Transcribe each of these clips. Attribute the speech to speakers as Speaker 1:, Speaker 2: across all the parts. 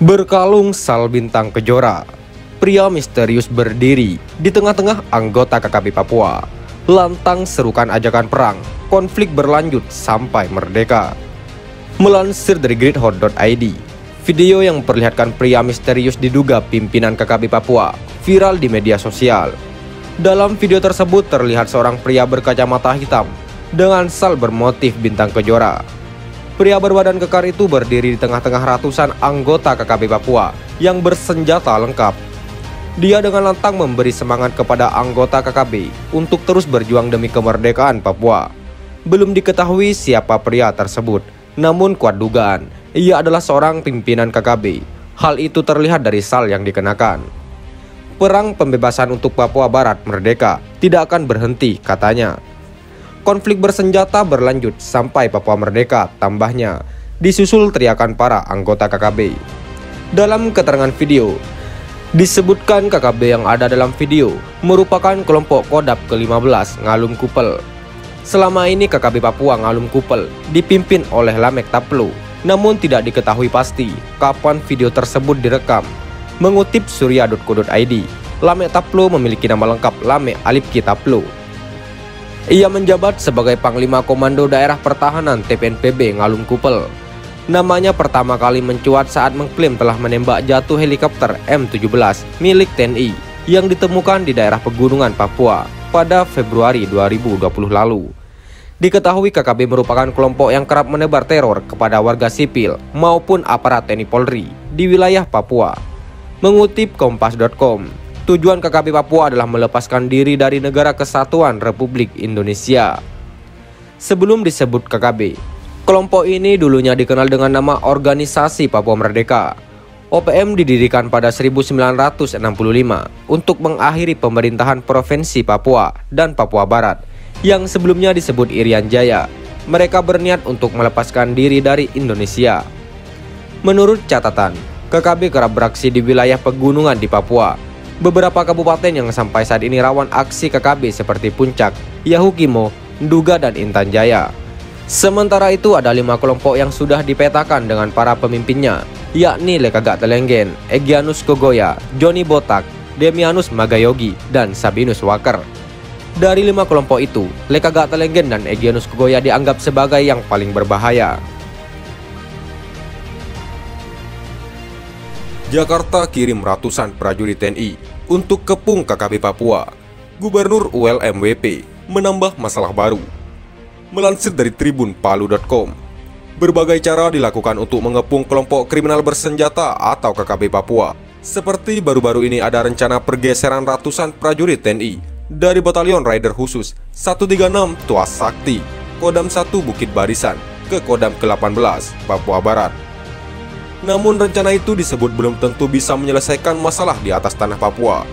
Speaker 1: Berkalung sal bintang kejora, pria misterius berdiri di tengah-tengah anggota KKB Papua. Lantang serukan ajakan perang, konflik berlanjut sampai merdeka. Melansir dari greathot.id, video yang memperlihatkan pria misterius diduga pimpinan KKB Papua viral di media sosial. Dalam video tersebut terlihat seorang pria berkacamata hitam dengan sal bermotif bintang kejora. Pria berbadan kekar itu berdiri di tengah-tengah ratusan anggota KKB Papua yang bersenjata lengkap. Dia dengan lantang memberi semangat kepada anggota KKB untuk terus berjuang demi kemerdekaan Papua. Belum diketahui siapa pria tersebut, namun kuat dugaan ia adalah seorang pimpinan KKB. Hal itu terlihat dari sal yang dikenakan. Perang pembebasan untuk Papua Barat merdeka tidak akan berhenti, katanya. Konflik bersenjata berlanjut sampai Papua merdeka, tambahnya, disusul teriakan para anggota KKB. Dalam keterangan video, disebutkan KKB yang ada dalam video merupakan kelompok Kodap ke-15 Ngalum Kupel. Selama ini KKB Papua Ngalum Kupel dipimpin oleh Lamek Taplo, namun tidak diketahui pasti kapan video tersebut direkam. Mengutip surya.co.id, Lamek Taplo memiliki nama lengkap Lamek Alipki Taplo. Ia menjabat sebagai Panglima Komando Daerah Pertahanan TPNPB Ngalum Kupel. Namanya pertama kali mencuat saat mengklaim telah menembak jatuh helikopter M17 milik TNI yang ditemukan di daerah pegunungan Papua pada Februari 2020 lalu. Diketahui KKB merupakan kelompok yang kerap menebar teror kepada warga sipil maupun aparat TNI Polri di wilayah Papua. Mengutip kompas.com, tujuan KKB Papua adalah melepaskan diri dari Negara Kesatuan Republik Indonesia. Sebelum disebut KKB, kelompok ini dulunya dikenal dengan nama Organisasi Papua Merdeka. OPM didirikan pada 1965 untuk mengakhiri pemerintahan Provinsi Papua dan Papua Barat yang sebelumnya disebut Irian Jaya. Mereka berniat untuk melepaskan diri dari Indonesia. Menurut catatan, KKB kerap beraksi di wilayah pegunungan di Papua. Beberapa kabupaten yang sampai saat ini rawan aksi KKB seperti Puncak, Yahukimo, Nduga, dan Intan Jaya. Sementara itu ada 5 kelompok yang sudah dipetakan dengan para pemimpinnya, yakni Lekagak Telenggen, Egyanus Kogoya, Joni Botak, Demianus Magayogi, dan Sabinus Waker. Dari 5 kelompok itu, Lekagak Telenggen dan Egyanus Kogoya dianggap sebagai yang paling berbahaya. Jakarta kirim ratusan prajurit TNI untuk kepung KKB Papua. Gubernur ULMWP menambah masalah baru. Melansir dari tribunpalu.com, berbagai cara dilakukan untuk mengepung kelompok kriminal bersenjata atau KKB Papua. Seperti baru-baru ini ada rencana pergeseran ratusan prajurit TNI dari Batalion Raider Khusus 136 Tuas Sakti, Kodam 1 Bukit Barisan ke Kodam ke-18 Papua Barat. Namun rencana itu disebut belum tentu bisa menyelesaikan masalah di atas tanah Papua.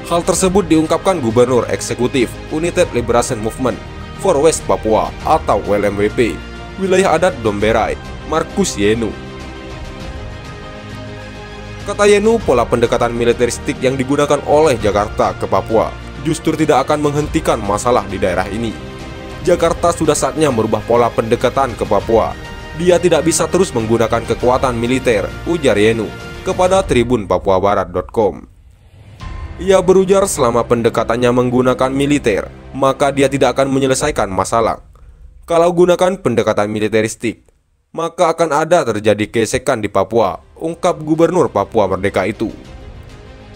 Speaker 1: Hal tersebut diungkapkan Gubernur Eksekutif United Liberation Movement for West Papua atau ULMWP, wilayah adat Domberai, Markus Yenu. Kata Yenu, pola pendekatan militeristik yang digunakan oleh Jakarta ke Papua justru tidak akan menghentikan masalah di daerah ini. Jakarta sudah saatnya merubah pola pendekatan ke Papua. Dia tidak bisa terus menggunakan kekuatan militer, ujar Yenu kepada tribunpapuabarat.com. Ia berujar selama pendekatannya menggunakan militer, maka dia tidak akan menyelesaikan masalah. Kalau gunakan pendekatan militeristik, maka akan ada terjadi gesekan di Papua, ungkap Gubernur Papua Merdeka itu.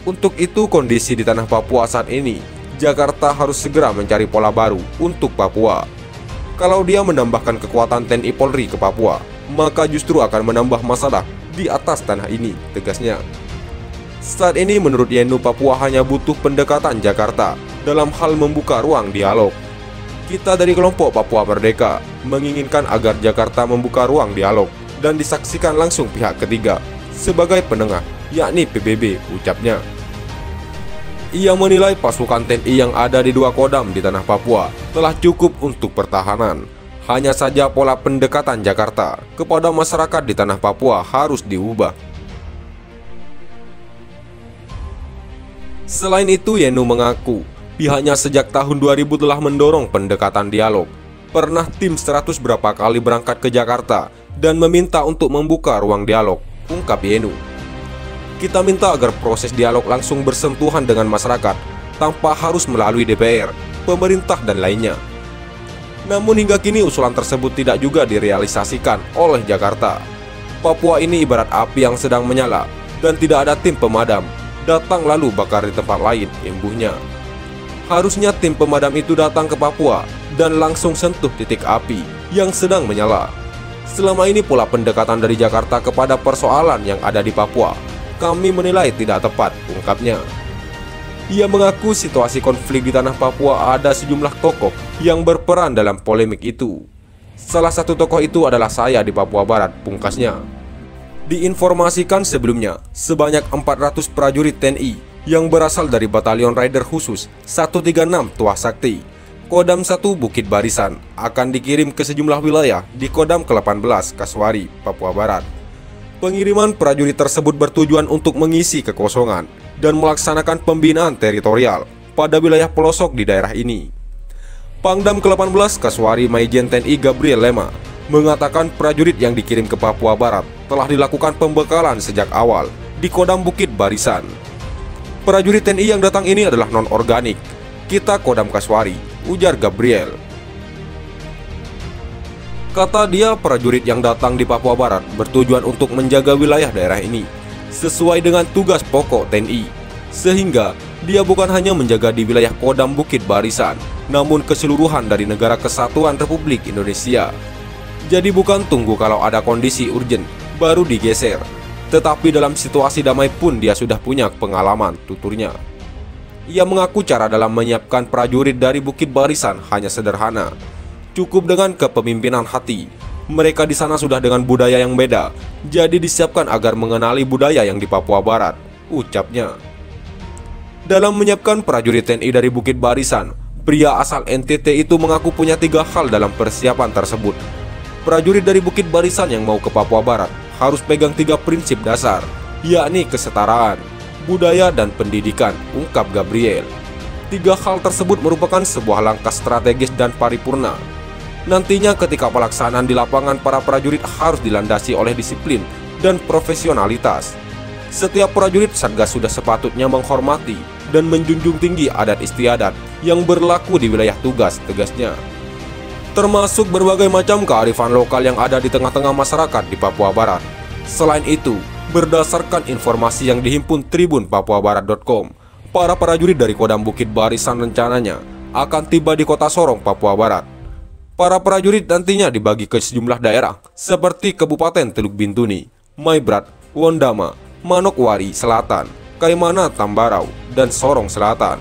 Speaker 1: Untuk itu kondisi di tanah Papua saat ini, Jakarta harus segera mencari pola baru untuk Papua. Kalau dia menambahkan kekuatan TNI Polri ke Papua, maka justru akan menambah masalah di atas tanah ini, tegasnya. Saat ini menurut Yenu, Papua hanya butuh pendekatan Jakarta dalam hal membuka ruang dialog. Kita dari kelompok Papua Merdeka menginginkan agar Jakarta membuka ruang dialog dan disaksikan langsung pihak ketiga sebagai penengah, yakni PBB, ucapnya. Ia menilai pasukan TNI yang ada di 2 Kodam di tanah Papua telah cukup untuk pertahanan. Hanya saja pola pendekatan Jakarta kepada masyarakat di tanah Papua harus diubah. Selain itu, Yenu mengaku pihaknya sejak tahun 2000 telah mendorong pendekatan dialog. Pernah tim 100 berapa kali berangkat ke Jakarta dan meminta untuk membuka ruang dialog. ungkap Yenu. Kita minta agar proses dialog langsung bersentuhan dengan masyarakat tanpa harus melalui DPR, pemerintah, dan lainnya. Namun hingga kini usulan tersebut tidak juga direalisasikan oleh Jakarta. Papua ini ibarat api yang sedang menyala dan tidak ada tim pemadam datang lalu bakar di tempat lain, imbuhnya. Harusnya tim pemadam itu datang ke Papua dan langsung sentuh titik api yang sedang menyala. Selama ini pula pendekatan dari Jakarta kepada persoalan yang ada di Papua kami menilai tidak tepat, ungkapnya. Ia mengaku situasi konflik di tanah Papua ada sejumlah tokoh yang berperan dalam polemik itu. Salah satu tokoh itu adalah saya di Papua Barat, pungkasnya. Diinformasikan sebelumnya, sebanyak 400 prajurit TNI yang berasal dari Batalion Raider Khusus 136 Tuah Sakti, Kodam 1 Bukit Barisan, akan dikirim ke sejumlah wilayah di Kodam ke-18 Kaswari, Papua Barat. Pengiriman prajurit tersebut bertujuan untuk mengisi kekosongan dan melaksanakan pembinaan teritorial pada wilayah pelosok di daerah ini. Pangdam ke-18 Kaswari Maijen TNI Gabriel Lema mengatakan prajurit yang dikirim ke Papua Barat telah dilakukan pembekalan sejak awal di Kodam Bukit Barisan. Prajurit TNI yang datang ini adalah non-organik. Kita Kodam Kaswari, ujar Gabriel. Kata dia, prajurit yang datang di Papua Barat bertujuan untuk menjaga wilayah daerah ini sesuai dengan tugas pokok TNI, sehingga dia bukan hanya menjaga di wilayah Kodam Bukit Barisan, namun keseluruhan dari Negara Kesatuan Republik Indonesia. Jadi bukan tunggu kalau ada kondisi urgent baru digeser, tetapi dalam situasi damai pun dia sudah punya pengalaman, tuturnya. Ia mengaku cara dalam menyiapkan prajurit dari Bukit Barisan hanya sederhana. Cukup dengan kepemimpinan hati. Mereka di sana sudah dengan budaya yang beda, jadi disiapkan agar mengenali budaya yang di Papua Barat, ucapnya. Dalam menyiapkan prajurit TNI dari Bukit Barisan, pria asal NTT itu mengaku punya 3 hal dalam persiapan tersebut. Prajurit dari Bukit Barisan yang mau ke Papua Barat harus pegang 3 prinsip dasar, yakni kesetaraan, budaya, dan pendidikan, ungkap Gabriel. 3 hal tersebut merupakan sebuah langkah strategis dan paripurna. Nantinya ketika pelaksanaan di lapangan, para prajurit harus dilandasi oleh disiplin dan profesionalitas. Setiap prajurit Satgas sudah sepatutnya menghormati dan menjunjung tinggi adat istiadat yang berlaku di wilayah tugas, tegasnya. Termasuk berbagai macam kearifan lokal yang ada di tengah-tengah masyarakat di Papua Barat. Selain itu, berdasarkan informasi yang dihimpun Tribun Papuabarat.com, para prajurit dari Kodam Bukit Barisan rencananya akan tiba di Kota Sorong, Papua Barat. Para prajurit nantinya dibagi ke sejumlah daerah seperti Kabupaten Teluk Bintuni, Maibrat, Wondama, Manokwari Selatan, Kaimana Tambarau, dan Sorong Selatan.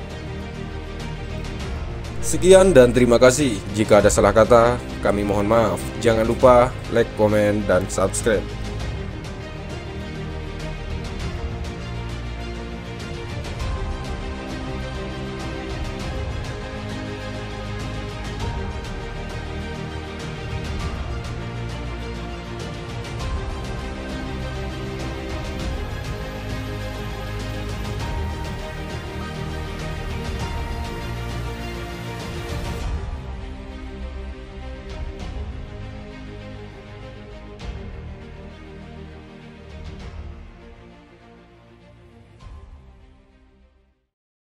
Speaker 1: Sekian dan terima kasih. Jika ada salah kata, kami mohon maaf. Jangan lupa like, komen, dan subscribe.